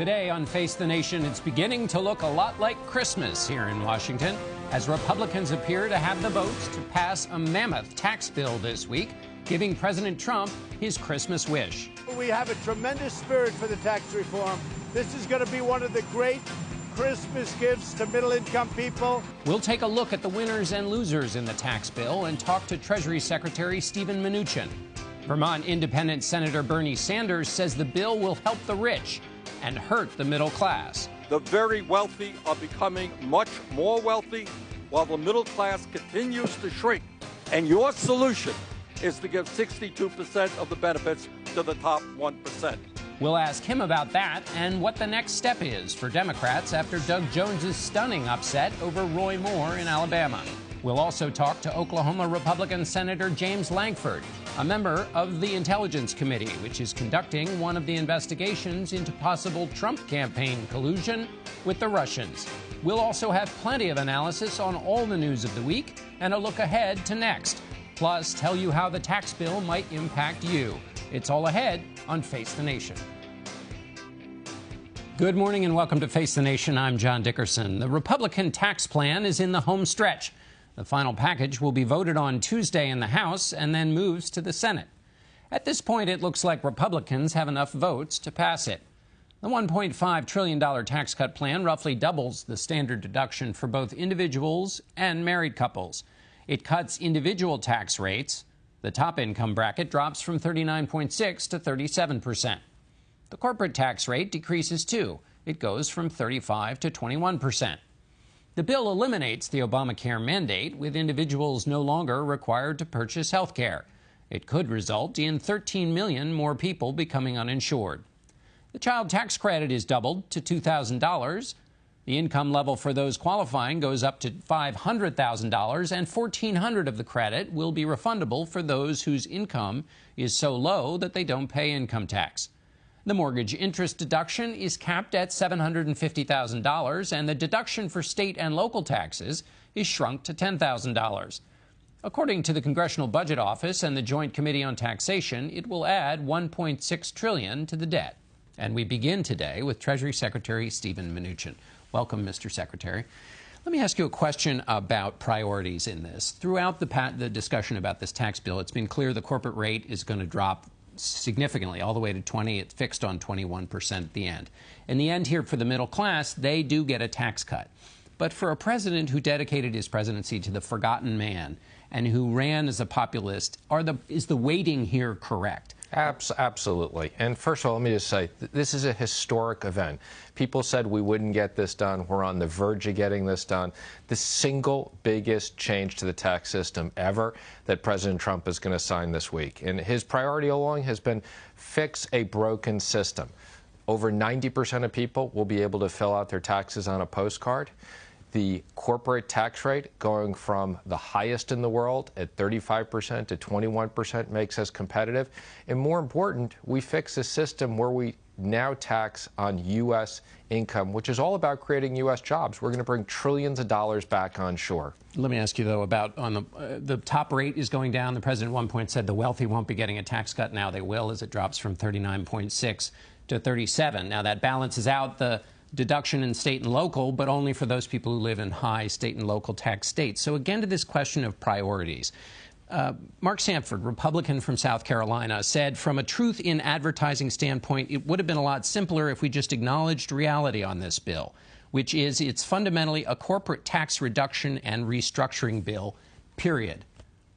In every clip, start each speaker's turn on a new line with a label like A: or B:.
A: Today on Face the Nation, it's beginning to look a lot like Christmas here in Washington as Republicans appear to have the votes to pass a mammoth tax bill this week, giving President Trump his Christmas wish.
B: We have a tremendous spirit for the tax reform. This is going to be one of the great Christmas gifts to middle-income people.
A: We'll take a look at the winners and losers in the tax bill and talk to Treasury Secretary Steven Mnuchin. Vermont Independent Senator Bernie Sanders says the bill will help the rich and hurt the middle class.
C: The very wealthy are becoming much more wealthy while the middle class continues to shrink. And your solution is to give 62% of the benefits to the top 1%.
A: We'll ask him about that and what the next step is for Democrats after Doug Jones's stunning upset over Roy Moore in Alabama. We'll also talk to Oklahoma Republican Senator James Lankford, a member of the Intelligence Committee, which is conducting one of the investigations into possible Trump campaign collusion with the Russians. We'll also have plenty of analysis on all the news of the week and a look ahead to next. Plus, tell you how the tax bill might impact you. It's all ahead on Face the Nation. Good morning and welcome to Face the Nation. I'm John Dickerson. The Republican tax plan is in the home stretch. The final package will be voted on Tuesday in the House and then moves to the Senate. At this point, it looks like Republicans have enough votes to pass it. The $1.5 trillion tax cut plan roughly doubles the standard deduction for both individuals and married couples. It cuts individual tax rates. The top income bracket drops from 39.6% to 37%. The corporate tax rate decreases too. It goes from 35% to 21%. The bill eliminates the Obamacare mandate, with individuals no longer required to purchase health care. It could result in 13 million more people becoming uninsured. The child tax credit is doubled to $2,000. The income level for those qualifying goes up to $500,000, and $1,400 of the credit will be refundable for those whose income is so low that they don't pay income tax. The mortgage interest deduction is capped at $750,000, and the deduction for state and local taxes is shrunk to $10,000. According to the Congressional Budget Office and the Joint Committee on Taxation, it will add $1.6 trillion to the debt. And we begin today with Treasury Secretary Steven Mnuchin. Welcome, Mr. Secretary. Let me ask you a question about priorities in this. Throughout the discussion about this tax bill, it's been clear the corporate rate is going to drop significantly, all the way to 20. It's fixed on 21% at the end. In the end here, for the middle class, they do get a tax cut. But for a president who dedicated his presidency to the forgotten man and who ran as a populist, is the weighting here correct?
D: Absolutely. And first of all, let me just say, this is a historic event. People said we wouldn't get this done. We're on the verge of getting this done. The single biggest change to the tax system ever that President Trump is going to sign this week. And his priority along has been fix a broken system. Over 90% of people will be able to fill out their taxes on a postcard. The corporate tax rate going from the highest in the world at 35% to 21% makes us competitive. And more important, we fix a system where we now tax on U.S. income, which is all about creating U.S. jobs. We're going to bring trillions of dollars back onshore. Let
A: me ask you, though, about the top rate is going down. The president at one point said the wealthy won't be getting a tax cut. Now they will, as it drops from 39.6 to 37. Now that balances out the deduction in state and local, but only for those people who live in high state and local tax states. So again, to this question of priorities. Mark Sanford, Republican from South Carolina, said from a truth in advertising standpoint, it would have been a lot simpler if we just acknowledged reality on this bill, which is it's fundamentally a corporate tax reduction and restructuring bill, period.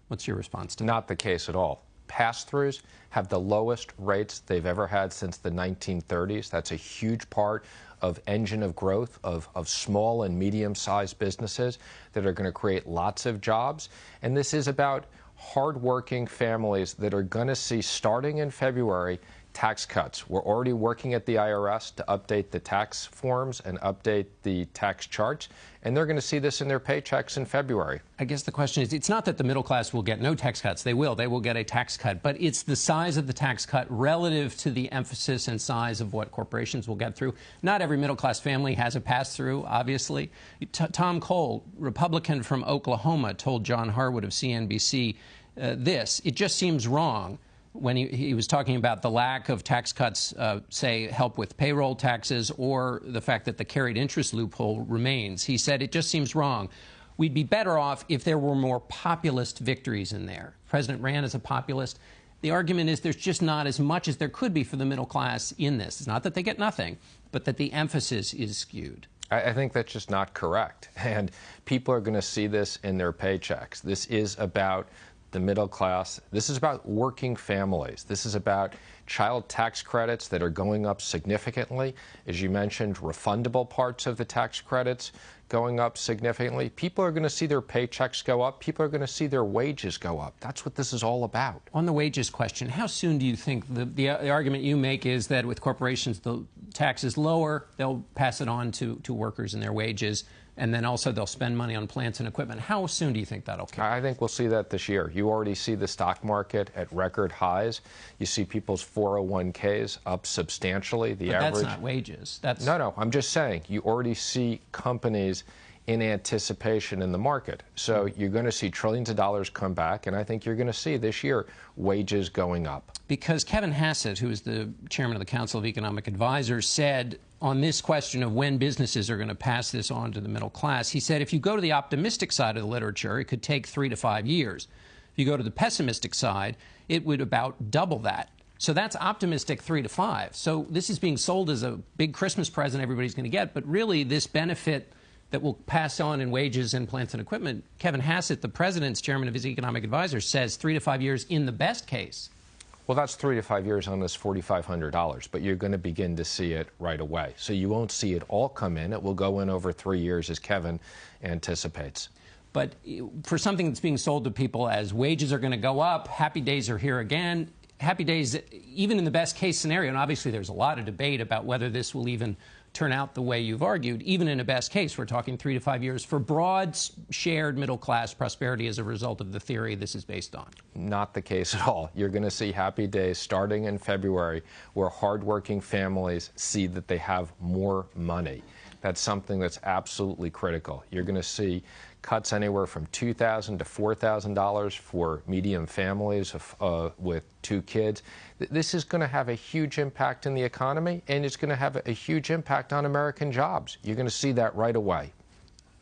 A: What's your response to that?
D: Not the case at all. Pass-throughs have the lowest rates they've ever had since the 1930s. That's a huge part of engine of growth of small and medium-sized businesses that are going to create lots of jobs. And this is about hardworking families that are going to see, starting in February, tax cuts. We're already working at the IRS to update the tax forms and update the tax charts, and they're going to see this in their paychecks in February.
A: I guess the question is, it's not that the middle class will get no tax cuts. They will get a tax cut, but it's the size of the tax cut relative to the emphasis and size of what corporations will get through. Not every middle class family has a pass-through, obviously. Tom Cole, Republican from Oklahoma, told John Harwood of CNBC this: it just seems wrong when he was talking about the lack of tax cuts, say, help with payroll taxes, or the fact that the carried interest loophole remains. He said it just seems wrong. We'd be better off if there were more populist victories in there. President ran as a populist. The argument is there's just not as much as there could be for the middle class in this. It's not that they get nothing, but that the emphasis is skewed.
D: I think that's just not correct. And people are going to see this in their paychecks. This is about the middle class. This is about working families. This is about child tax credits that are going up significantly. As you mentioned, refundable parts of the tax credits going up significantly. People are going to see their paychecks go up. People are going to see their wages go up. That's what this is all about.
A: On the wages question, how soon do you think the argument you make is that with corporations, the tax is lower, they'll pass it on to workers and their wages, and then also they'll spend money on plants and equipment. How soon do you think that'll come?
D: I think we'll see that this year. You already see the stock market at record highs. You see people's 401ks up substantially.
A: But that's not wages. That's...
D: No, I'm just saying. You already see companies in anticipation in the market. So you're going to see trillions of dollars come back, and I think you're going to see this year wages going up.
A: Because Kevin Hassett, who is the chairman of the Council of Economic Advisors, said on this question of when businesses are going to pass this on to the middle class, he said if you go to the optimistic side of the literature, it could take 3 to 5 years. If you go to the pessimistic side, it would about double that. So that's optimistic 3 to 5. So this is being sold as a big Christmas present everybody's going to get, but really this benefit that will pass on in wages and plants and equipment, Kevin Hassett, the president's chairman of his economic advisors, says 3 to 5 years in the best case.
D: Well, that's 3 to 5 years on this $4,500, but you're going to begin to see it right away. So you won't see it all come in. It will go in over 3 years, as Kevin anticipates.
A: But for something that's being sold to people as wages are going to go up, happy days are here again, happy days, even in the best case scenario, and obviously there's a lot of debate about whether this will even turn out the way you've argued, even in a best case, we're talking 3 to 5 years for broad shared middle class prosperity as a result of the theory this is based on.
D: Not the case at all. You're going to see happy days starting in February where hardworking families see that they have more money. That's something that's absolutely critical. You're going to see cuts anywhere from $2,000 to $4,000 for medium families with 2 kids. This is going to have a huge impact in the economy, and it's going to have a huge impact on American jobs. You're going to see that right away.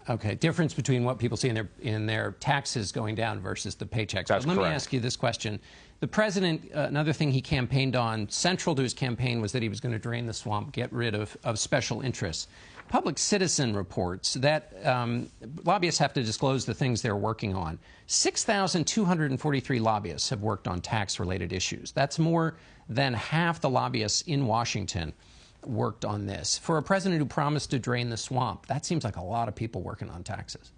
A: Okay, difference between what people see in their taxes going down versus the paychecks.
D: That's
A: but let
D: correct.
A: me ask you this question. The president, another thing he campaigned on, central to his campaign, was that he was going to drain the swamp, get rid of special interests. Public Citizen reports that lobbyists have to disclose the things they're working on. 6,243 lobbyists have worked on tax-related issues. That's more than half the lobbyists in Washington worked on this. For a president who promised to drain the swamp, that seems like a lot of people working on taxes.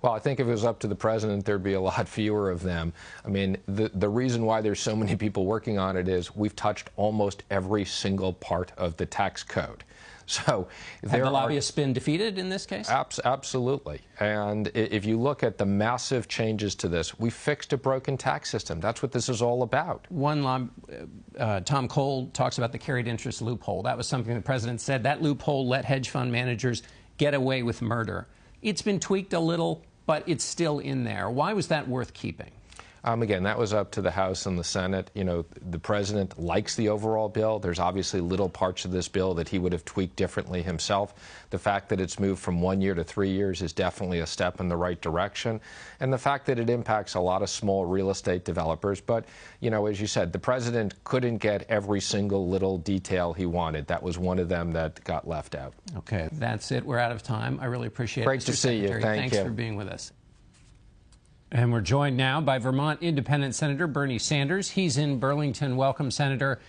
D: Well, I think if it was up to the president, there'd be a lot fewer of them. I mean, the reason why there's so many people working on it is we've touched almost every single part of the tax code. So
A: have the lobbyists been defeated in this case?
D: Absolutely. And if you look at the massive changes to this, we fixed a broken tax system. That's what this is all about.
A: Tom Cole talks about the carried interest loophole. That was something the president said. That loophole let hedge fund managers get away with murder. It's been tweaked a little, but it's still in there. Why was that worth keeping?
D: Again, that was up to the House and the Senate. You know, the president likes the overall bill. There's obviously little parts of this bill that he would have tweaked differently himself. The fact that it's moved from 1 year to 3 years is definitely a step in the right direction. And the fact that it impacts a lot of small real estate developers. But, you know, as you said, the president couldn't get every single little detail he wanted. That was one of them that got left out.
A: Okay, that's it. We're out of time. I really appreciate it.
D: Great to see you.
A: Thanks for being with us. And we're joined now by Vermont Independent Senator Bernie Sanders. He's in Burlington. Welcome, Senator.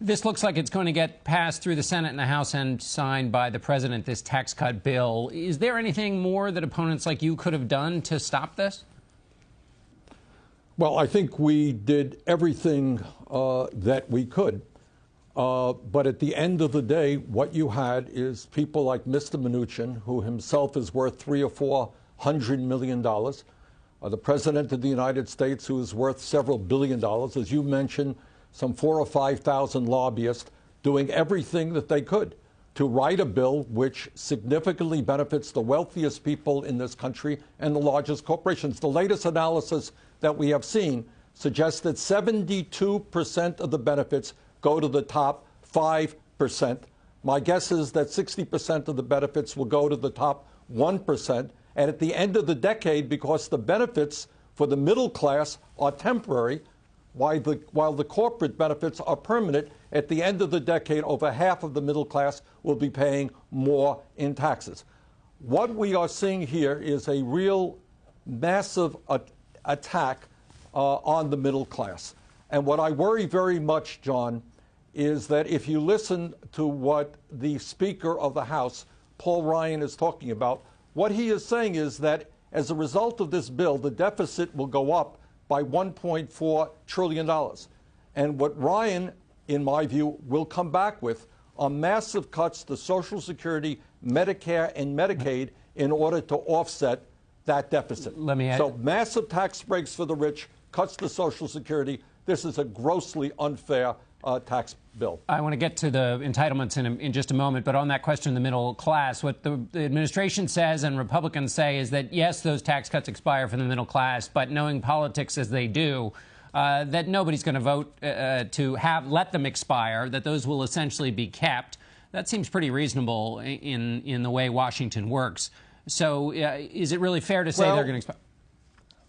A: This looks like it's going to get passed through the Senate and the House and signed by the president, this tax cut bill. Is there anything more that opponents like you could have done to stop this?
E: Well, I think we did everything that we could. But at the end of the day, what you had is people like Mr. Mnuchin, who himself is worth $300 or $400 million. The President of the United States, who is worth several $billion, as you mentioned, some 4,000 or 5,000 lobbyists doing everything that they could to write a bill which significantly benefits the wealthiest people in this country and the largest corporations. The latest analysis that we have seen suggests that 72% of the benefits go to the top 5%. My guess is that 60% of the benefits will go to the top 1%. And at the end of the decade, because the benefits for the middle class are temporary, while the corporate benefits are permanent, at the end of the decade, over half of the middle class will be paying more in taxes. What we are seeing here is a real massive attack on the middle class. And what I worry very much, John, is that if you listen to what the Speaker of the House, Paul Ryan, is talking about, what he is saying is that as a result of this bill, the deficit will go up by $1.4 trillion. And what Ryan, in my view, will come back with are massive cuts to Social Security, Medicare, and Medicaid in order to offset that deficit. So massive tax breaks for the rich, cuts to Social Security. This is a grossly unfair tax bill.
A: I want to get to the entitlements in just a moment, but on that question of the middle class, what the administration says and Republicans say is that, yes, those tax cuts expire for the middle class, but knowing politics as they do, that nobody's going to vote to let them expire, that those will essentially be kept. That seems pretty reasonable in the way Washington works. So is it really fair to say they're going to expire?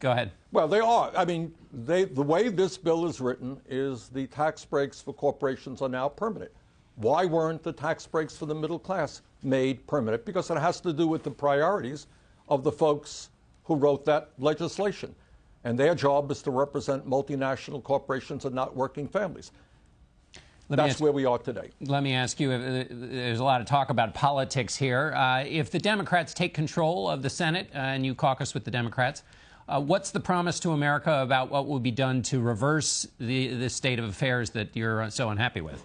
A: Go ahead.
E: Well, they are. I mean, the way this bill is written is the tax breaks for corporations are now permanent. Why weren't the tax breaks for the middle class made permanent? Because it has to do with the priorities of the folks who wrote that legislation. And their job is to represent multinational corporations and not working families. That's where we are today.
A: Let me ask you, there's a lot of talk about politics here. If the Democrats take control of the Senate and you caucus with the Democrats, what's the promise to America about what will be done to reverse the state of affairs that you're so unhappy with?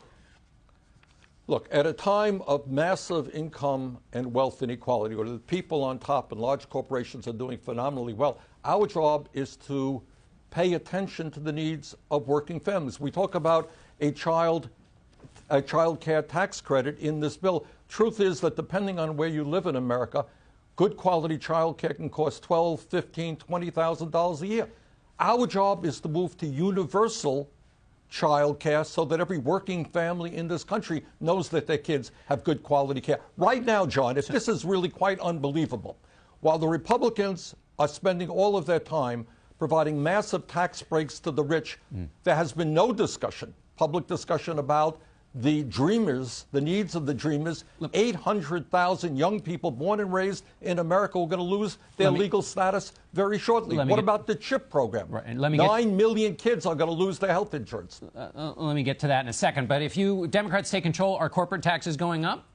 E: Look, at a time of massive income and wealth inequality, where the people on top and large corporations are doing phenomenally well, our job is to pay attention to the needs of working families. We talk about a child care tax credit in this bill. Truth is that depending on where you live in America, good quality child care can cost $12,000, $15,000, $20,000 a year. Our job is to move to universal child care so that every working family in this country knows that their kids have good quality care. Right now, John, this is really quite unbelievable. While the Republicans are spending all of their time providing massive tax breaks to the rich, there has been no discussion, public discussion about the dreamers, the needs of the dreamers. 800,000 young people born and raised in America are going to lose their legal status very shortly. What about the CHIP program?
A: Right,
E: 9 million kids are going to lose their health insurance.
A: Let me get to that in a second. But if Democrats take control, are corporate taxes going up?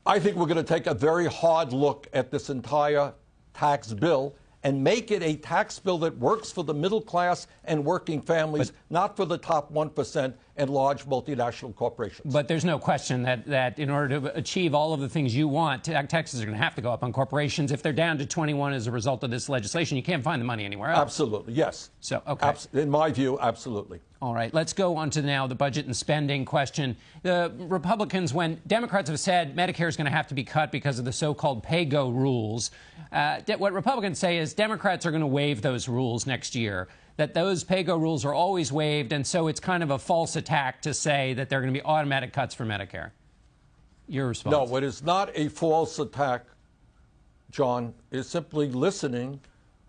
E: I think we're going to take a very hard look at this entire tax bill and make it a tax bill that works for the middle class and working families, not for the top 1% and large multinational corporations.
A: But there's no question that in order to achieve all of the things you want, taxes are going to have to go up on corporations. If they're down to 21 as a result of this legislation, you can't find the money anywhere else.
E: Absolutely, yes.
A: So, okay.
E: In my view, absolutely.
A: All right, let's go on to now the budget and spending question. The Republicans, when Democrats have said Medicare is going to have to be cut because of the so-called pay-go rules, what Republicans say is Democrats are going to waive those rules next year, that those pay-go rules are always waived, and so it's kind of a false attack to say that there are going to be automatic cuts for Medicare. Your response?
E: No, it is not a false attack, John. It's simply listening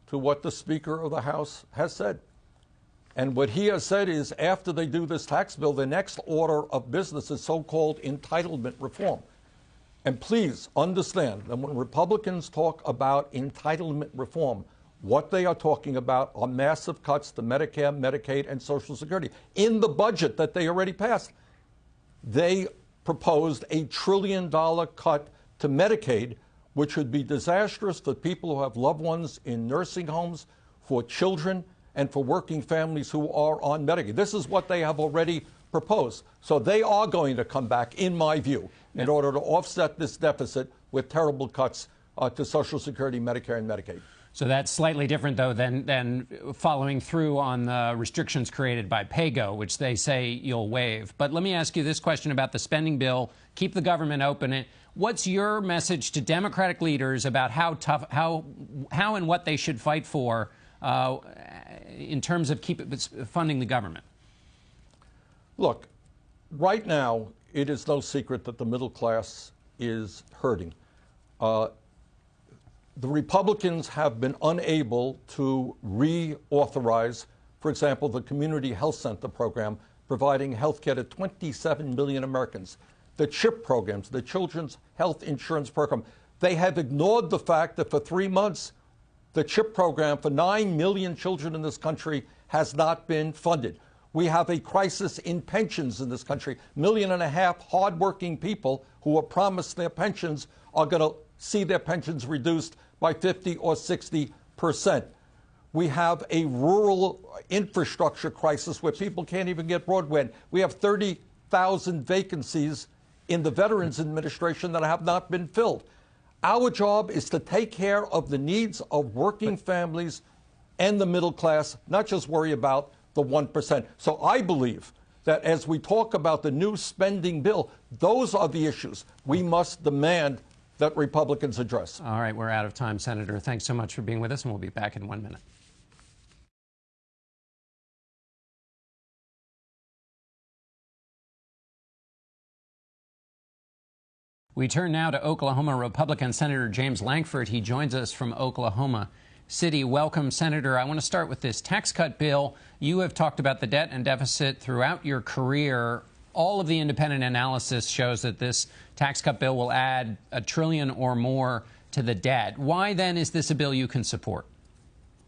E: to what the Speaker of the House has said. And what he has said is after they do this tax bill, the next order of business is so-called entitlement reform. And please understand that when Republicans talk about entitlement reform, what they are talking about are massive cuts to Medicare, Medicaid, and Social Security. In the budget that they already passed, they proposed a $1 trillion cut to Medicaid, which would be disastrous for people who have loved ones in nursing homes, for children, and for working families who are on Medicaid. This is what they have already proposed. So they are going to come back, in my view, in order to offset this deficit with terrible cuts to Social Security, Medicare, and Medicaid.
A: So that's slightly different, though, than following through on the restrictions created by PAYGO, which they say you'll waive. But let me ask you this question about the spending bill. Keep the government open. What's your message to Democratic leaders about how and what they should fight for in terms of funding the government?
E: Look, right now, it is no secret that the middle class is hurting. The Republicans have been unable to reauthorize, for example, the Community Health Center program, providing health care to 27 million Americans. The CHIP programs, the Children's Health Insurance Program, they have ignored the fact that for 3 months, the CHIP program for 9 million children in this country has not been funded. We have a crisis in pensions in this country. 1.5 million hardworking people who were promised their pensions are going to see their pensions reduced by 50 or 60%. We have a rural infrastructure crisis where people can't even get broadband. We have 30,000 vacancies in the Veterans Administration that have not been filled. Our job is to take care of the needs of working families and the middle class, not just worry about the 1%. So I believe that as we talk about the new spending bill, those are the issues we must demand that Republicans address.
A: All right, we're out of time, Senator. Thanks so much for being with us, and we'll be back in 1 minute. We turn now to Oklahoma Republican Senator James Lankford. He joins us from Oklahoma City. Welcome, Senator. I want to start with this tax cut bill. You have talked about the debt and deficit throughout your career. All of the independent analysis shows that this tax cut bill will add $1 trillion or more to the debt. Why, then, is this a bill you can support?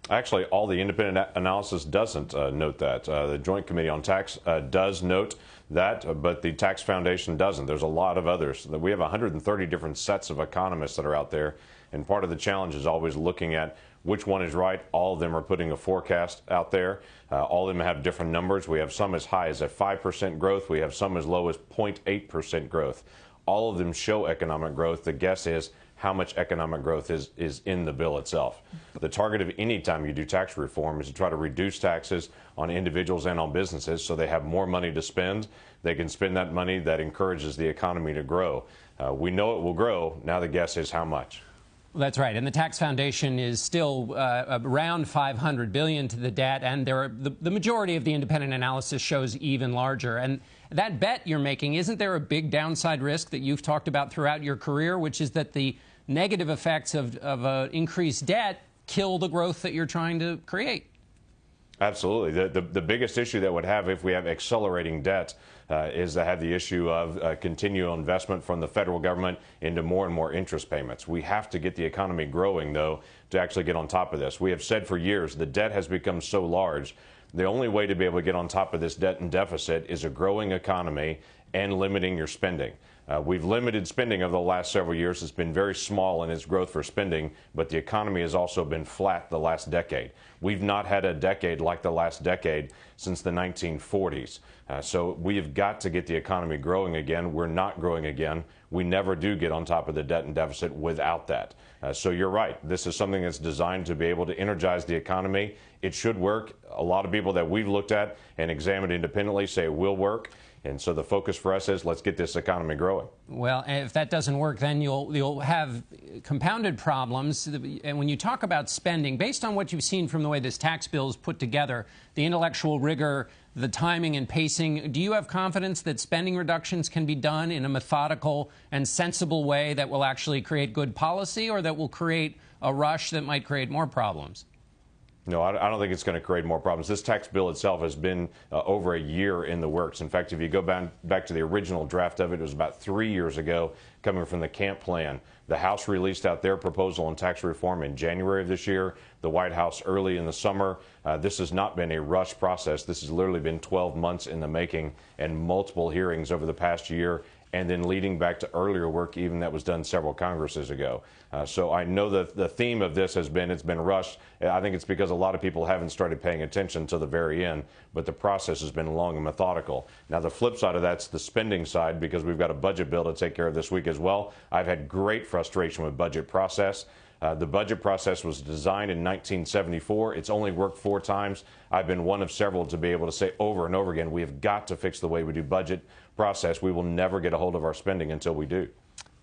F: Actually, all the independent analysis doesn't note that. The Joint Committee on Tax does note that, but the Tax Foundation doesn't. There's a lot of others. We have 130 different sets of economists that are out there, and part of the challenge is always looking at which one is right. All of them are putting a forecast out there. All of them have different numbers. We have some as high as a 5% growth. We have some as low as 0.8% growth. All of them show economic growth. The guess is how much economic growth is in the bill itself. The target of any time you do tax reform is to try to reduce taxes on individuals and on businesses so they have more money to spend. They can spend that money that encourages the economy to grow. We know it will grow. Now the guess is how much.
A: Well, that's right. And the Tax Foundation is still around $500 billion to the debt, and the majority of the independent analysis shows even larger. And that bet you're making, isn't there a big downside risk that you've talked about throughout your career, which is that the negative effects of increased debt kill the growth that you're trying to create?
F: Absolutely. The biggest issue that would have if we have accelerating debt is to have the issue of continual investment from the federal government into more and more interest payments. We have to get the economy growing, though, to actually get on top of this. We have said for years the debt has become so large. The only way to be able to get on top of this debt and deficit is a growing economy and limiting your spending. We've limited spending over the last several years. It's been very small in its growth for spending, but the economy has also been flat the last decade. We've not had a decade like the last decade since the 1940s. So we have got to get the economy growing again. We're not growing again. We never do get on top of the debt and deficit without that. So you're right. This is something that's designed to be able to energize the economy. It should work. A lot of people that we've looked at and examined independently say it will work. And so the focus for us is let's get this economy growing.
A: Well, if that doesn't work, then you'll have compounded problems. And when you talk about spending, based on what you've seen from the way this tax bill is put together, the intellectual rigor, the timing and pacing, do you have confidence that spending reductions can be done in a methodical and sensible way that will actually create good policy, or that will create a rush that might create more problems?
F: No, I don't think it's going to create more problems. This tax bill itself has been over a year in the works. In fact, if you go back to the original draft of it, it was about 3 years ago, coming from the Camp Plan. The House released out their proposal on tax reform in January of this year, the White House early in the summer. This has not been a rushed process. This has literally been 12 months in the making and multiple hearings over the past year, and then leading back to earlier work even that was done several Congresses ago. So I know that the theme of this has been it's been rushed. I think it's because a lot of people haven't started paying attention to the very end, but the process has been long and methodical. Now, the flip side of that's the spending side, because we've got a budget bill to take care of this week as well. I've had great frustration with budget process. The budget process was designed in 1974. It's only worked 4 times. I've been one of several to be able to say over and over again, we have got to fix the way we do budget process. We will never get a hold of our spending until we do.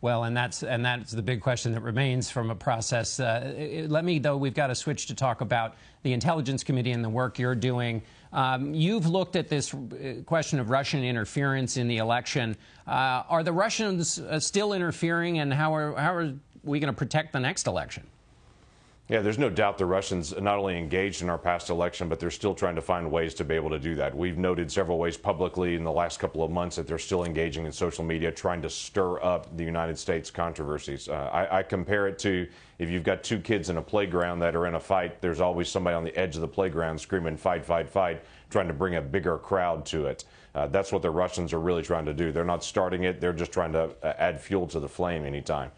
A: Well, and that's the big question that remains from a process. Let me, though, we've got to switch to talk about the Intelligence Committee and the work you're doing. You've looked at this question of Russian interference in the election. Are the Russians still interfering, and how are we going to protect the next election?
F: Yeah, there's no doubt the Russians not only engaged in our past election, but they're still trying to find ways to be able to do that. We've noted several ways publicly in the last couple of months that they're still engaging in social media, trying to stir up the United States controversies. I compare it to if you've got two kids in a playground that are in a fight, there's always somebody on the edge of the playground screaming, fight, fight, fight, trying to bring a bigger crowd to it. That's what the Russians are really trying to do. They're not starting it. They're just trying to add fuel to the flame anytime.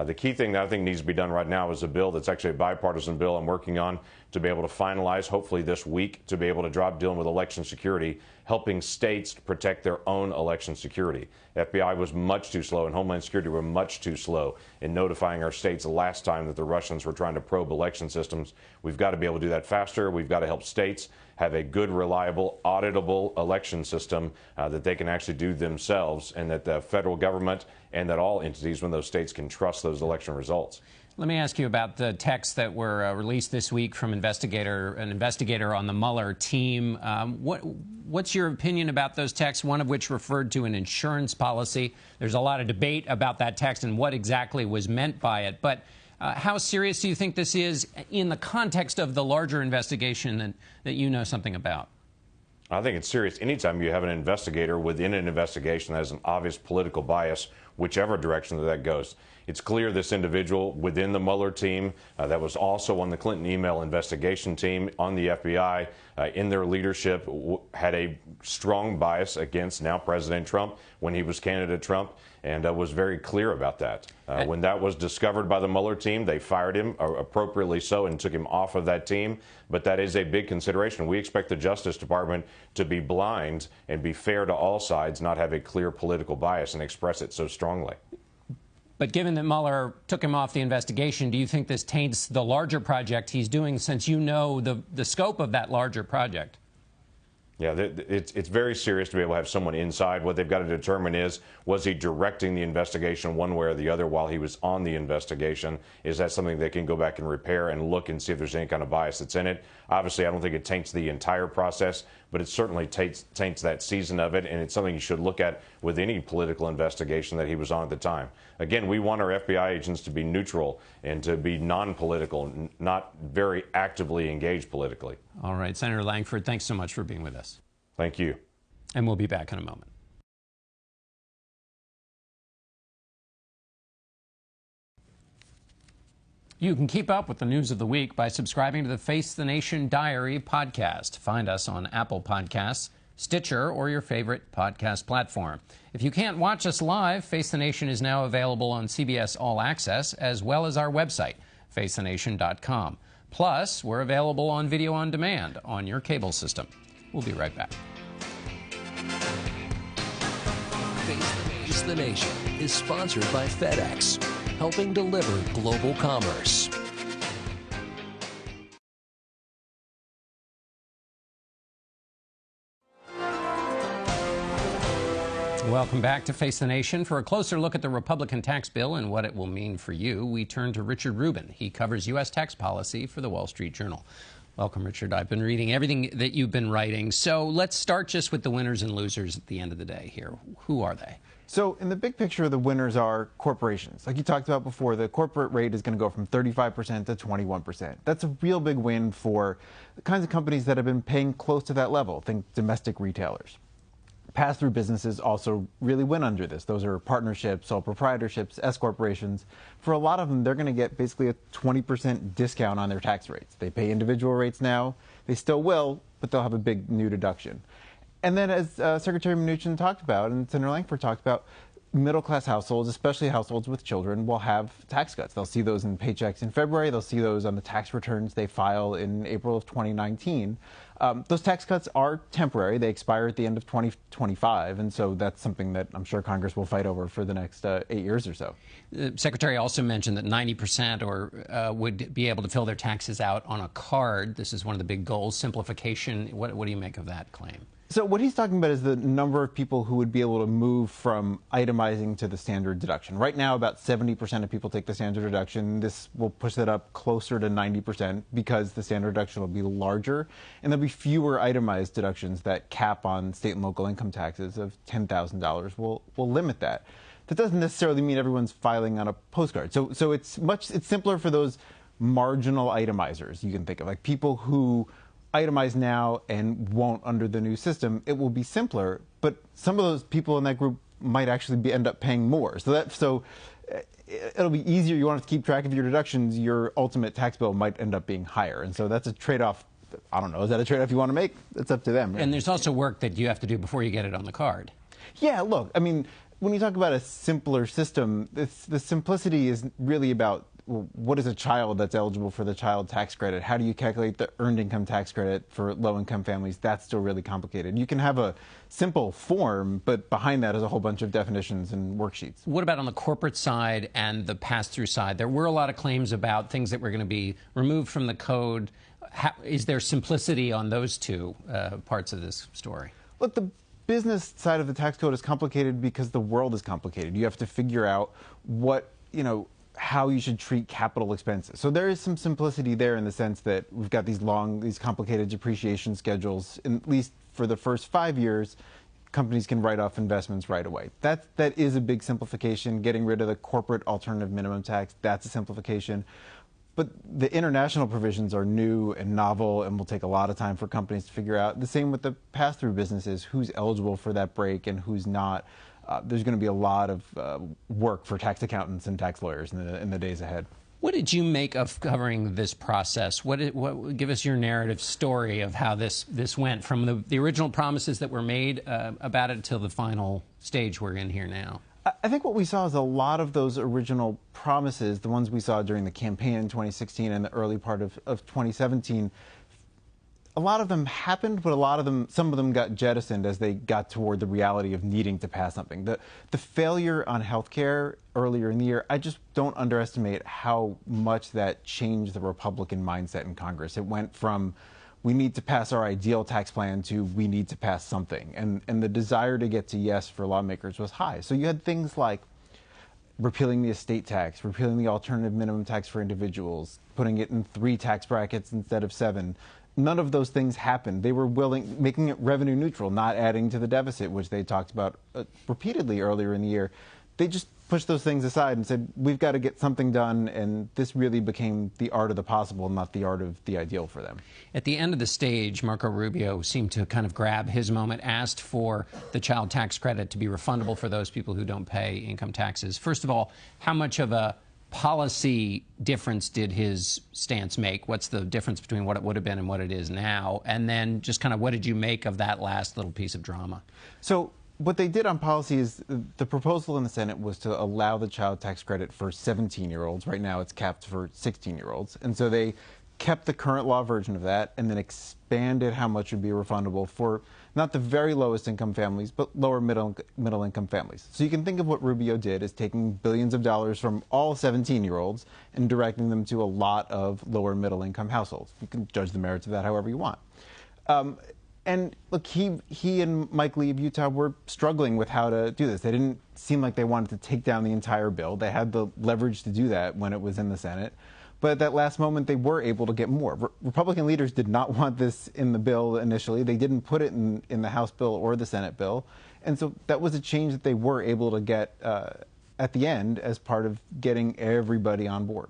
F: The key thing that I think needs to be done right now is a bill that's actually a bipartisan bill I'm working on to be able to finalize, hopefully this week, to be able to drop dealing with election security, helping states protect their own election security. FBI was much too slow, and Homeland Security were much too slow in notifying our states the last time that the Russians were trying to probe election systems. We've got to be able to do that faster. We've got to help states have a good, reliable, auditable election system that they can actually do themselves, and that the federal government and that all entities in those states can trust those election results.
A: Let me ask you about the texts that were released this week from an investigator on the Mueller team. What's your opinion about those texts, one of which referred to an insurance policy? There's a lot of debate about that text and what exactly was meant by it. But how serious do you think this is in the context of the larger investigation that you know something about?
F: I think it's serious anytime you have an investigator within an investigation that has an obvious political bias, whichever direction that goes. It's clear this individual within the Mueller team that was also on the Clinton email investigation team on the FBI in their leadership had a strong bias against now President Trump when he was candidate Trump, and was very clear about that. When that was discovered by the Mueller team, they fired him, appropriately so, and took him off of that team. But that is a big consideration. We expect the Justice Department to be blind and be fair to all sides, not have a clear political bias and express it so strongly.
A: But given that Mueller took him off the investigation, do you think this taints the larger project he's doing, since you know the scope of that larger project?
F: Yeah, it's very serious to be able to have someone inside. What they've got to determine is, was he directing the investigation one way or the other while he was on the investigation? Is that something they can go back and repair and look and see if there's any kind of bias that's in it? Obviously, I don't think it taints the entire process, but it certainly taints that season of it, and it's something you should look at with any political investigation that he was on at the time. Again, we want our FBI agents to be neutral and to be non-political, not very actively engaged politically.
A: All right, Senator Lankford, thanks so much for being with us.
F: Thank you.
A: And we'll be back in a moment. You can keep up with the news of the week by subscribing to the Face the Nation Diary podcast. Find us on Apple Podcasts, Stitcher, or your favorite podcast platform. If you can't watch us live, Face the Nation is now available on CBS All Access, as well as our website, facethenation.com. Plus, we're available on video on demand on your cable system. We'll be right back.
G: Face the Nation is sponsored by FedEx, helping deliver global commerce.
A: Welcome back to Face the Nation. For a closer look at the Republican tax bill and what it will mean for you, we turn to Richard Rubin. He covers U.S. tax policy for the Wall Street Journal. Welcome, Richard. I've been reading everything that you've been writing. So let's start just with the winners and losers at the end of the day here. Who are they?
H: So in the big picture, the winners are corporations. Like you talked about before, the corporate rate is going to go from 35% to 21%. That's a real big win for the kinds of companies that have been paying close to that level. Think domestic retailers. Pass-through businesses also really win under this. Those are partnerships, sole proprietorships, S corporations. For a lot of them, they're going to get basically a 20% discount on their tax rates. They pay individual rates now. They still will, but they'll have a big new deduction. And then as Secretary Mnuchin talked about and Senator Lankford talked about, middle-class households, especially households with children, will have tax cuts. They'll see those in paychecks in February. They'll see those on the tax returns they file in April of 2019. Those tax cuts are temporary. They expire at the end of 2025, and so that's something that I'm sure Congress will fight over for the next 8 years or so.
A: The Secretary also mentioned that 90% would be able to fill their taxes out on a card. This is one of the big goals, simplification. What do you make of that claim?
H: So what he's talking about is the number of people who would be able to move from itemizing to the standard deduction. Right now, about 70% of people take the standard deduction. This will push that up closer to 90% because the standard deduction will be larger, and there'll be fewer itemized deductions. That cap on state and local income taxes of $10,000 will limit that. That doesn't necessarily mean everyone's filing on a postcard. So it's simpler for those marginal itemizers you can think of, like people who itemize now and won't under the new system. It will be simpler, but some of those people in that group might actually end up paying more. So it'll be easier. You want to keep track of your deductions. Your ultimate tax bill might end up being higher, and so that's a trade-off. I don't know. Is that a trade-off you want to make? It's up to them. Right?
A: And there's also work that you have to do before you get it on the card.
H: Yeah. Look, I mean, when you talk about a simpler system, the simplicity is really about, well, what is a child that's eligible for the child tax credit? How do you calculate the earned income tax credit for low-income families? That's still really complicated. You can have a simple form, but behind that is a whole bunch of definitions and worksheets.
A: What about on the corporate side and the pass-through side? There were a lot of claims about things that were going to be removed from the code. Is there simplicity on those two parts of this story?
H: Look, the business side of the tax code is complicated because the world is complicated. You have to figure out how you should treat capital expenses. So there is some simplicity there in the sense that we've got these complicated depreciation schedules. And at least for the first 5 years, companies can write off investments right away. That is a big simplification. Getting rid of the corporate alternative minimum tax, that's a simplification. But the international provisions are new and novel and will take a lot of time for companies to figure out. The same with the pass-through businesses, who's eligible for that break and who's not. There's going to be a lot of work for tax accountants and tax lawyers in the days ahead.
A: What did you make of covering this process? Give us your narrative story of how this went from the original promises that were made about it until the final stage we're in here now.
H: I think what we saw is a lot of those original promises, the ones we saw during the campaign in 2016 and the early part of 2017, a lot of them happened, but some of them got jettisoned as they got toward the reality of needing to pass something. The failure on health care earlier in the year, I just don't underestimate how much that changed the Republican mindset in Congress. It went from, we need to pass our ideal tax plan to we need to pass something. And the desire to get to yes for lawmakers was high. So you had things like repealing the estate tax, repealing the alternative minimum tax for individuals, putting it in 3 tax brackets instead of 7. None of those things happened. They were making it revenue neutral, not adding to the deficit, which they talked about repeatedly earlier in the year. They just pushed those things aside and said, we've got to get something done, and this really became the art of the possible, not the art of the ideal for them.
A: At the end of the stage, Marco Rubio seemed to kind of grab his moment, asked for the child tax credit to be refundable for those people who don't pay income taxes. First of all, how much of a policy difference did his stance make? What's the difference between what it would have been and what it is now? And then just kind of what did you make of that last little piece of drama?
H: So what they did on policy is the proposal in the Senate was to allow the child tax credit for 17-year-olds. Right now it's capped for 16-year-olds. And so they kept the current law version of that and then expanded how much would be refundable for not the very lowest income families, but lower middle income families. So you can think of what Rubio did as taking billions of dollars from all 17-year-olds and directing them to a lot of lower middle income households. You can judge the merits of that however you want. And look, he and Mike Lee of Utah were struggling with how to do this. They didn't seem like they wanted to take down the entire bill. They had the leverage to do that when it was in the Senate. But at that last moment, they were able to get more. Republican leaders did not want this in the bill initially. They didn't put it in the House bill or the Senate bill. And so that was a change that they were able to get at the end as part of getting everybody on board.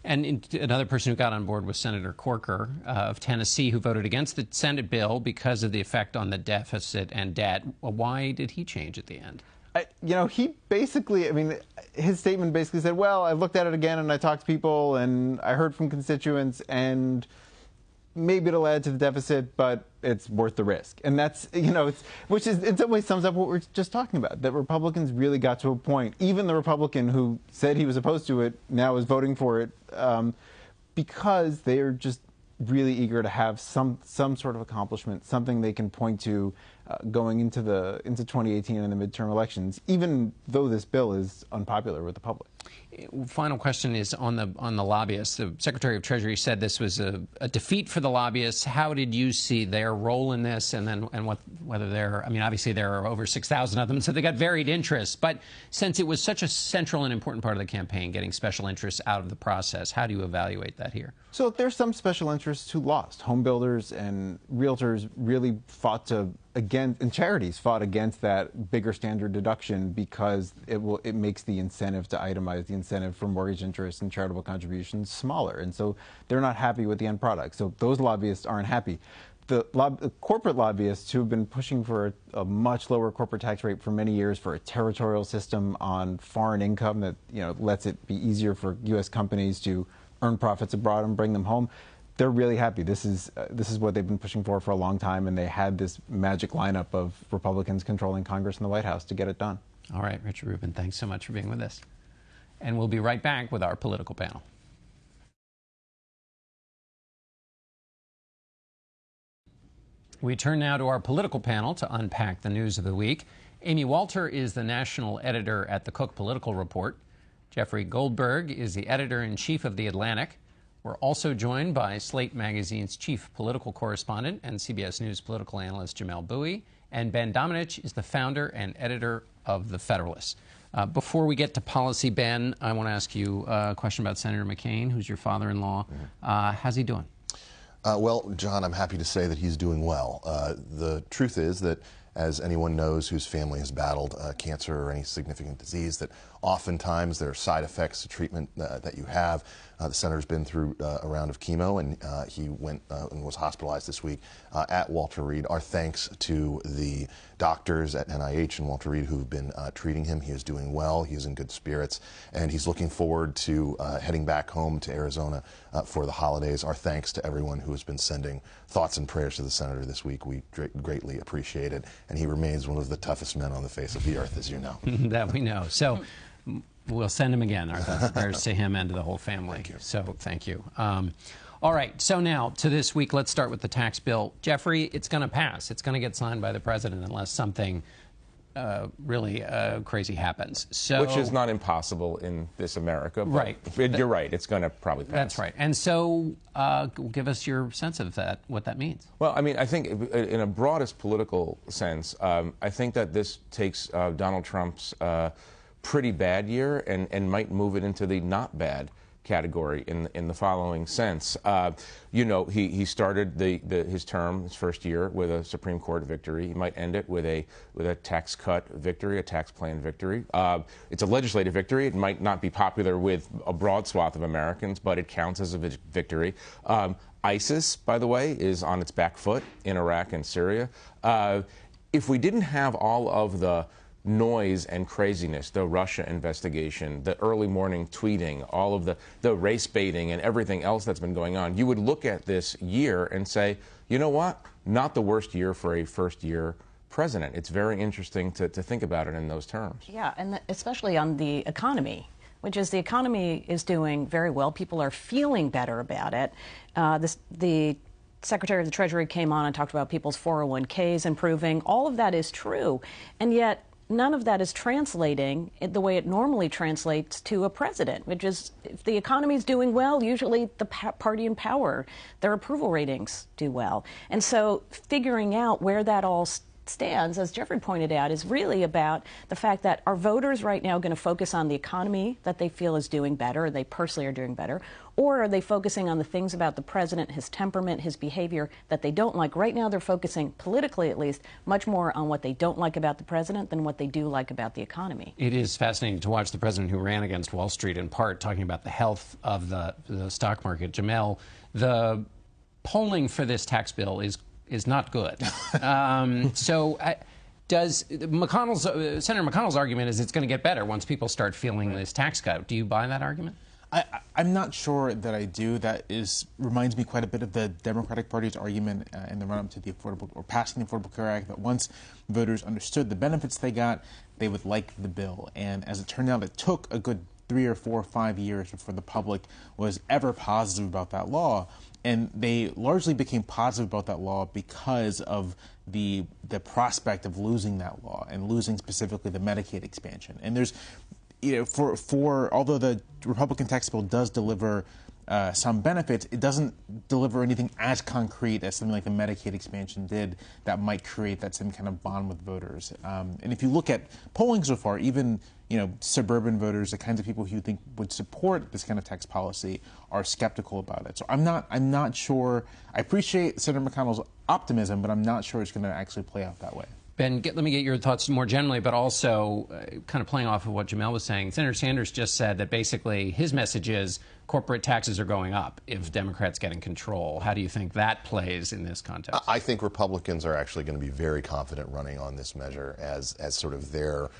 A: And another person who got on board was Senator Corker of Tennessee, who voted against the Senate bill because of the effect on the deficit and debt. Well, why did he change at the end?
H: He basically, his statement basically said, well, I looked at it again and I talked to people and I heard from constituents and maybe it'll add to the deficit, but it's worth the risk. And that's, which is in some ways sums up what we're just talking about, that Republicans really got to a point, even the Republican who said he was opposed to it now is voting for it because they are just really eager to have some sort of accomplishment, something they can point to going into 2018 and the midterm elections, even though this bill is unpopular with the public.
A: Final question is on the lobbyists. The Secretary of Treasury said this was a defeat for the lobbyists. How did you see their role in this, and whether they're? I mean, obviously there are over 6,000 of them, so they got varied interests. But since it was such a central and important part of the campaign, getting special interests out of the process, how do you evaluate that here?
H: So there's some special interests who lost. Home builders and realtors really fought and charities fought against that bigger standard deduction because it makes the incentive to itemize the incentive for mortgage interest and charitable contributions smaller. And so they're not happy with the end product. So those lobbyists aren't happy. The corporate lobbyists who have been pushing for a much lower corporate tax rate for many years, for a territorial system on foreign income that lets it be easier for U.S. companies to earn profits abroad and bring them home, they're really happy. This is what they've been pushing for a long time, and they had this magic lineup of Republicans controlling Congress and the White House to get it done.
A: All right, Richard Rubin, thanks so much for being with us. And we'll be right back with our political panel. We turn now to our political panel to unpack the news of the week. Amy Walter is the national editor at the Cook Political Report. Jeffrey Goldberg is the editor-in-chief of The Atlantic. We're also joined by Slate Magazine's chief political correspondent and CBS News political analyst Jamelle Bouie. And Ben Domenech is the founder and editor of The Federalist. Before we get to policy, Ben, I want to ask you a question about Senator McCain, who's your father-in-law. How's he doing?
I: Well, John, I'm happy to say that he's doing well. The truth is that, as anyone knows whose family has battled cancer or any significant disease, that oftentimes there are side effects to treatment that you have. The senator's been through a round of chemo, and he went and was hospitalized this week at Walter Reed. Our thanks to the doctors at NIH and Walter Reed who've been treating him. He is doing well. He is in good spirits, and he's looking forward to heading back home to Arizona for the holidays. Our thanks to everyone who has been sending thoughts and prayers to the senator this week. We greatly appreciate it, and he remains one of the toughest men on the face of the earth, as you know.
A: That we know. So we'll send him again. Our thoughts and prayers to him and to the whole family.
I: Thank you.
A: So thank you. All right. So now to this week, let's start with the tax bill. Jeffrey, it's going to pass. It's going to get signed by the president unless something really crazy happens. So,
J: which is not impossible in this America. But
A: right.
J: You're right. It's going to probably pass.
A: That's right. And so give us your sense of that, what that means.
J: Well, I mean, I think in a broadest political sense, I think that this takes Donald Trump's pretty bad year and might move it into the not bad category in the following sense. He started his term, his first year, with a Supreme Court victory. He might end it with a tax cut victory, a tax plan victory. It's a legislative victory. It might not be popular with a broad swath of Americans, but it counts as a victory. ISIS, by the way, is on its back foot in Iraq and Syria. If we didn't have all of the noise and craziness, the Russia investigation, the early morning tweeting, all of the race baiting and everything else that's been going on, you would look at this year and say, you know what, not the worst year for a first-year president. It's very interesting to think about it in those terms.
K: Yeah, and especially on the economy, which is the economy is doing very well. People are feeling better about it. The Secretary of the Treasury came on and talked about people's 401ks improving. All of that is true, and yet none of that is translating the way it normally translates to a president, which is if the economy is doing well, usually the party in power, their approval ratings do well. And so figuring out where that all stands, as Jeffrey pointed out, is really about the fact that are voters right now going to focus on the economy that they feel is doing better, or they personally are doing better, or are they focusing on the things about the president, his temperament, his behavior that they don't like? Right now they're focusing, politically at least, much more on what they don't like about the president than what they do like about the economy.
A: It is fascinating to watch the president who ran against Wall Street in part talking about the health of the stock market. Jamelle, the polling for this tax bill is not good. Does Senator McConnell's argument is it's going to get better once people start feeling this tax cut. Do you buy that argument?
L: I'm not sure that I do. That reminds me quite a bit of the Democratic Party's argument in the run-up to the passing the Affordable Care Act, that once voters understood the benefits they got, they would like the bill. And as it turned out, it took a good 3 or 4 or 5 years before the public was ever positive about that law. And they largely became positive about that law because of the prospect of losing that law and losing specifically the Medicaid expansion. And for although the Republican tax bill does deliver some benefits, it doesn't deliver anything as concrete as something like the Medicaid expansion did that might create that same kind of bond with voters. And if you look at polling so far, even suburban voters, the kinds of people who you think would support this kind of tax policy, are skeptical about it. So I'm not sure. I appreciate Senator McConnell's optimism, but I'm not sure it's going to actually play out that way.
A: Ben, let me get your thoughts more generally, but also kind of playing off of what Jamel was saying. Senator Sanders just said that basically his message is corporate taxes are going up if Democrats get in control. How do you think that plays in this context?
I: I think Republicans are actually going to be very confident running on this measure as sort of their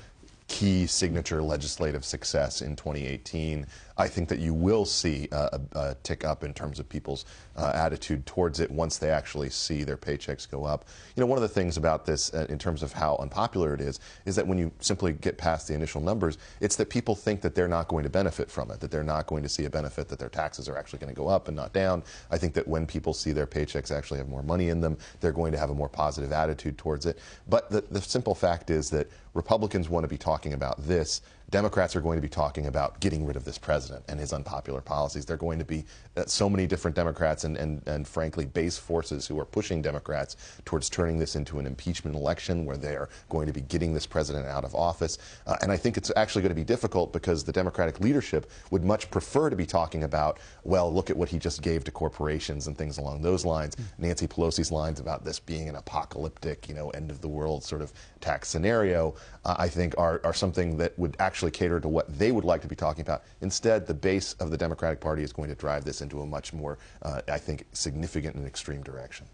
I: key signature legislative success in 2018. I think that you will see a tick up in terms of people's attitude towards it once they actually see their paychecks go up. One of the things about this in terms of how unpopular it is that when you simply get past the initial numbers, it's that people think that they're not going to benefit from it, that they're not going to see a benefit, that their taxes are actually going to go up and not down. I think that when people see their paychecks actually have more money in them, they're going to have a more positive attitude towards it. But the simple fact is that Republicans want to be talking about this. Democrats are going to be talking about getting rid of this president and his unpopular policies. They're going to be so many different Democrats and frankly, base forces who are pushing Democrats towards turning this into an impeachment election where they are going to be getting this president out of office. And I think it's actually going to be difficult because the Democratic leadership would much prefer to be talking about, well, look at what he just gave to corporations and things along those lines. Nancy Pelosi's lines about this being an apocalyptic, end of the world sort of tax scenario, I think are something that would actually cater to what they would like to be talking about. Instead, the base of the Democratic Party is going to drive this into a much more, I think, significant and extreme direction.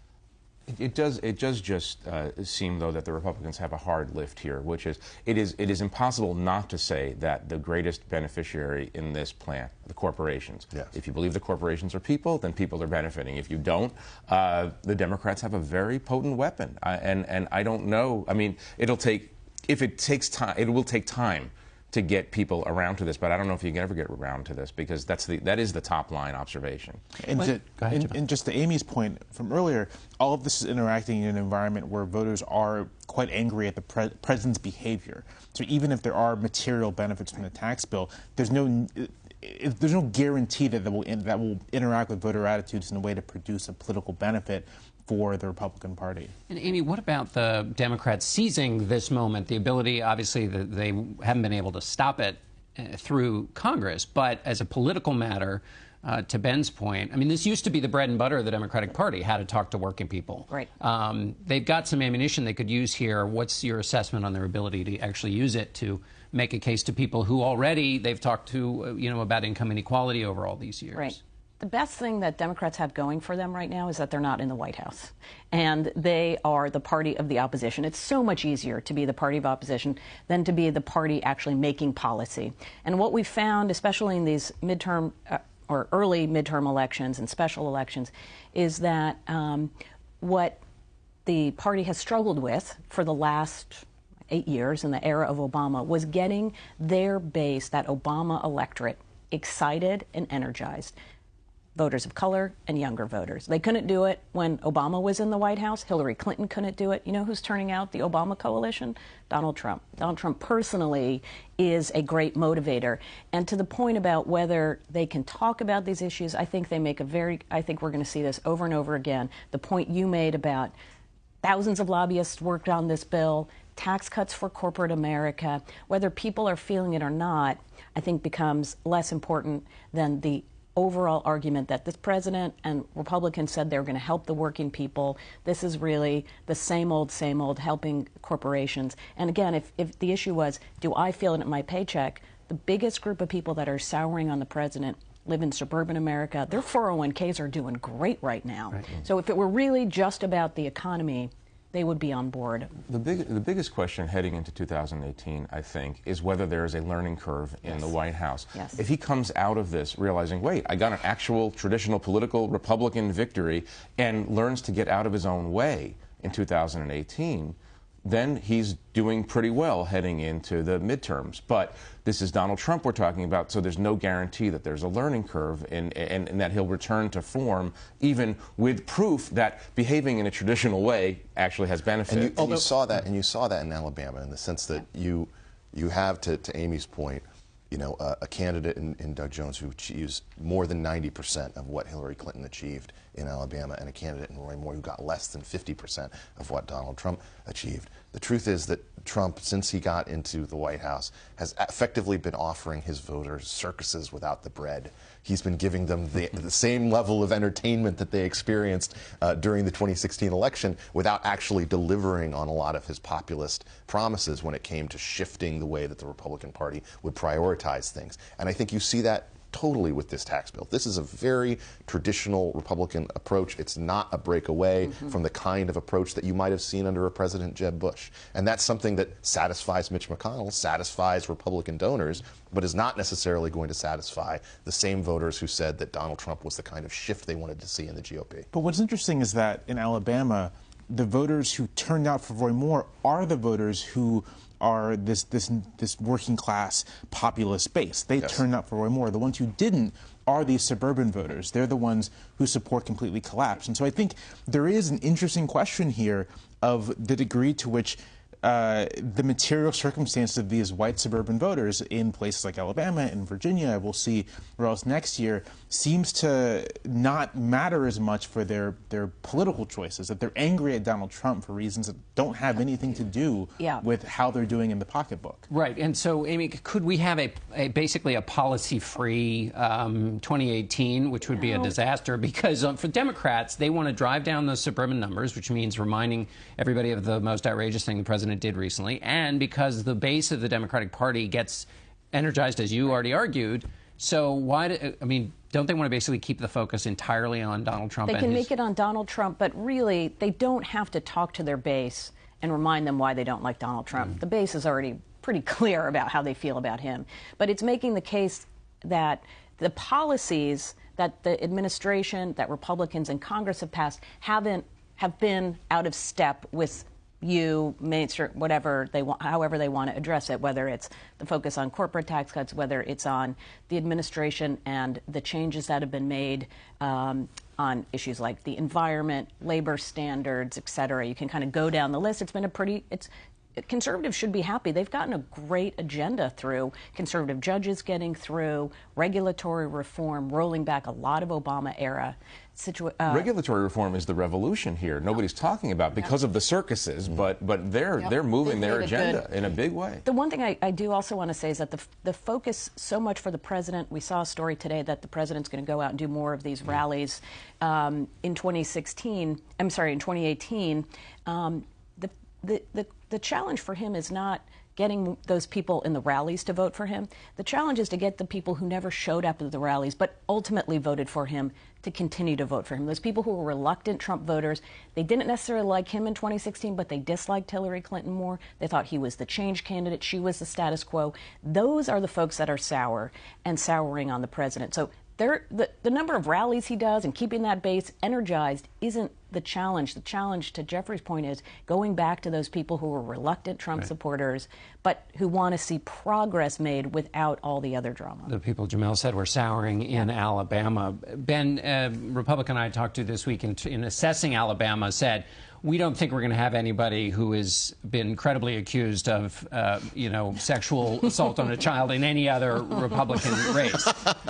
J: It does just seem, though, that the Republicans have a hard lift here, which is it is impossible not to say that the greatest beneficiary in this plan, the corporations.
I: Yes.
J: If you believe the corporations are people, then people are benefiting. If you don't, the Democrats have a very potent weapon, and I don't know. I mean, it will take time to get people around to this, but I don't know if you can ever get around to this because that is the top line observation.
L: And just to Amy's point from earlier, all of this is interacting in an environment where voters are quite angry at the president's behavior. So even if there are material benefits from the tax bill, there's no guarantee that will interact with voter attitudes in a way to produce a political benefit for the Republican Party.
A: And Amy, what about the Democrats seizing this moment, the ability, obviously, that they haven't been able to stop it through Congress, but as a political matter, to Ben's point, I mean, this used to be the bread and butter of the Democratic Party, how to talk to working people.
K: Right.
A: They've got some ammunition they could use here. What's your assessment on their ability to actually use it to make a case to people who already they've talked to, about income inequality over all these years?
K: Right. The best thing that Democrats have going for them right now is that they're not in the White House. And they are the party of the opposition. It's so much easier to be the party of opposition than to be the party actually making policy. And what we've found, especially in these midterm or early midterm elections and special elections, is that what the party has struggled with for the last 8 years in the era of Obama was getting their base, that Obama electorate, excited and energized. Voters of color and younger voters. They couldn't do it when Obama was in the White House. Hillary Clinton couldn't do it. You know who's turning out the Obama coalition? Donald Trump. Donald Trump personally is a great motivator. And to the point about whether they can talk about these issues, I think I think we're going to see this over and over again. The point you made about thousands of lobbyists worked on this bill, tax cuts for corporate America, whether people are feeling it or not, I think becomes less important than the overall argument that this president and Republicans said they were going to help the working people. This is really the same old helping corporations. And again, if the issue was, do I feel it in my paycheck, the biggest group of people that are souring on the president live in suburban America. Their 401ks are doing great right now. Right. So if it were really just about the economy, they would be on board.
J: The biggest question heading into 2018, I think, is whether there is a learning curve in the White House.
K: Yes.
J: If he comes out of this realizing, wait, I got an actual traditional political Republican victory and learns to get out of his own way in 2018, then he's doing pretty well heading into the midterms. But this is Donald Trump we're talking about, so there's no guarantee that there's a learning curve and that he'll return to form, even with proof that behaving in a traditional way actually has benefit.
I: And you saw that in Alabama, in the sense that you have, to Amy's point, a candidate in Doug Jones who achieves more than 90% of what Hillary Clinton achieved in Alabama, and a candidate in Roy Moore who got less than 50% of what Donald Trump achieved. The truth is that Trump, since he got into the White House, has effectively been offering his voters circuses without the bread. He's been giving them the same level of entertainment that they experienced during the 2016 election without actually delivering on a lot of his populist promises when it came to shifting the way that the Republican Party would prioritize things. And I think you see that totally with this tax bill. This is a very traditional Republican approach. It's not a breakaway from the kind of approach that you might have seen under a President Jeb Bush. And that's something that satisfies Mitch McConnell, satisfies Republican donors, but is not necessarily going to satisfy the same voters who said that Donald Trump was the kind of shift they wanted to see in the GOP.
L: But what's interesting is that in Alabama, the voters who turned out for Roy Moore are the voters who are this working class populist base. They turned out for Roy Moore. The ones who didn't are these suburban voters. They're the ones whose support completely collapsed. And so I think there is an interesting question here of the degree to which the material circumstances of these white suburban voters in places like Alabama and Virginia, we'll see where else next year, seems to not matter as much for their political choices, that they're angry at Donald Trump for reasons that don't have anything to do with how they're doing in the pocketbook.
A: Right. And so, Amy, could we have basically a policy-free 2018, which would be a disaster? Because for Democrats, they want to drive down the suburban numbers, which means reminding everybody of the most outrageous thing the president did recently, and because the base of the Democratic Party gets energized, as you already argued. So don't they want to basically keep the focus entirely on Donald Trump?
K: They can make it on Donald Trump, but really they don't have to talk to their base and remind them why they don't like Donald Trump. The base is already pretty clear about how they feel about him. But it's making the case that the policies that the administration, that Republicans in Congress have passed have been out of step with whatever they want, however they want to address it, whether it's the focus on corporate tax cuts, whether it's on the administration and the changes that have been made on issues like the environment, labor standards, et cetera. You can kind of go down the list. It's been conservatives should be happy. They've gotten a great agenda through, conservative judges getting through, regulatory reform, rolling back a lot of Obama-era
J: regulatory reform is the revolution here. Nobody's talking about because of the circuses, but they're moving their agenda in a big way.
K: The one thing I do also want to say is that the focus so much for the president, we saw a story today that the president's going to go out and do more of these rallies in 2018. The challenge for him is not getting those people in the rallies to vote for him. The challenge is to get the people who never showed up at the rallies but ultimately voted for him to continue to vote for him. Those people who were reluctant Trump voters, they didn't necessarily like him in 2016, but they disliked Hillary Clinton more. They thought he was the change candidate. She was the status quo. Those are the folks that are sour and souring on the president. So the number of rallies he does and keeping that base energized isn't the challenge. The challenge, to Jeffrey's point, is going back to those people who were reluctant Trump supporters, but who want to see progress made without all the other drama.
A: The people Jamel said were souring in Alabama. Ben, a Republican I talked to this week in assessing Alabama, said, we don't think we're going to have anybody who has been credibly accused of, sexual assault on a child in any other Republican race.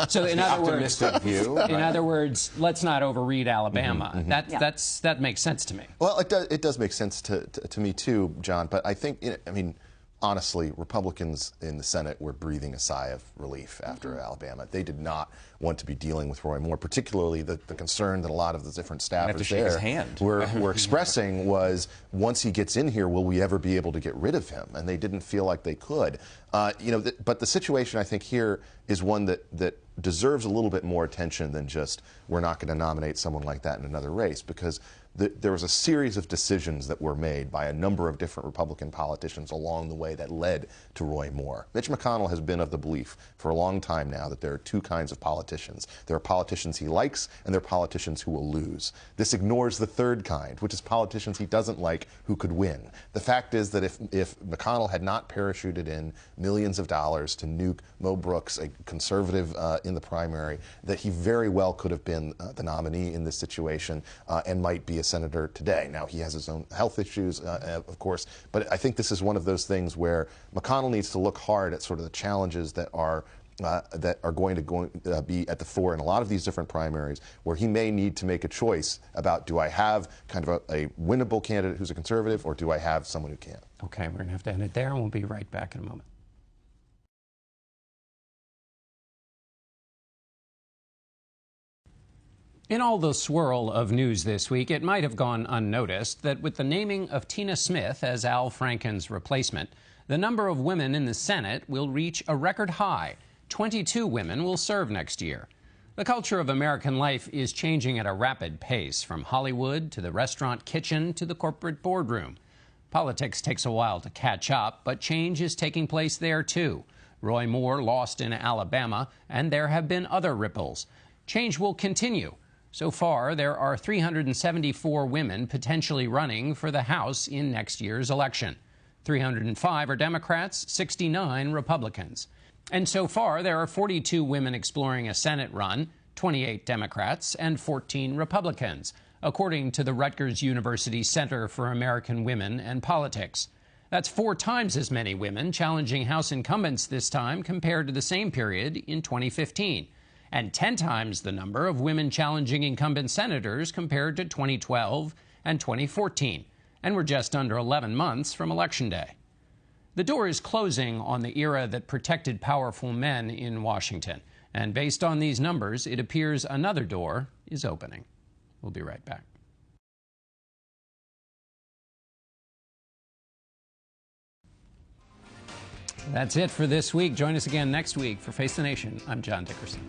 A: So, in other words, let's not overread Alabama. That makes sense to me.
I: Well, it does make sense to me too, John. But I think, honestly, Republicans in the Senate were breathing a sigh of relief after Alabama. They did not want to be dealing with Roy Moore, particularly the concern that a lot of the different staffers there were expressing was, once he gets in here, will we ever be able to get rid of him? And they didn't feel like they could. But the situation, I think, here is one that deserves a little bit more attention than just, we're not going to nominate someone like that in another race, because there was a series of decisions that were made by a number of different Republican politicians along the way that led to Roy Moore. Mitch McConnell has been of the belief for a long time now that there are two kinds of politicians. There are politicians he likes, and there are politicians who will lose. This ignores the third kind, which is politicians he doesn't like who could win. The fact is that if McConnell had not parachuted in millions of dollars to nuke Mo Brooks, a conservative in the primary, that he very well could have been the nominee in this situation and might be a senator today. Now, he has his own health issues, of course, but I think this is one of those things where McConnell needs to look hard at sort of the challenges that are going to be at the fore in a lot of these different primaries, where he may need to make a choice about, do I have kind of a winnable candidate who's a conservative, or do I have someone who can't?
A: Okay, we're going to have to end it there, and we'll be right back in a moment. In all the swirl of news this week, it might have gone unnoticed that with the naming of Tina Smith as Al Franken's replacement, the number of women in the Senate will reach a record high. 22 women will serve next year. The culture of American life is changing at a rapid pace, from Hollywood to the restaurant kitchen to the corporate boardroom. Politics takes a while to catch up, but change is taking place there too. Roy Moore lost in Alabama, and there have been other ripples. Change will continue. So far, there are 374 women potentially running for the House in next year's election. 305 are Democrats, 69 Republicans. And so far, there are 42 women exploring a Senate run, 28 Democrats and 14 Republicans, according to the Rutgers University Center for American Women and Politics. That's 4 times as many women challenging House incumbents this time compared to the same period in 2015, and 10 times the number of women challenging incumbent senators compared to 2012 and 2014, and we're just under 11 months from Election Day. The door is closing on the era that protected powerful men in Washington, and based on these numbers, it appears another door is opening. We'll be right back. That's it for this week. Join us again next week for Face the Nation. I'm John Dickerson.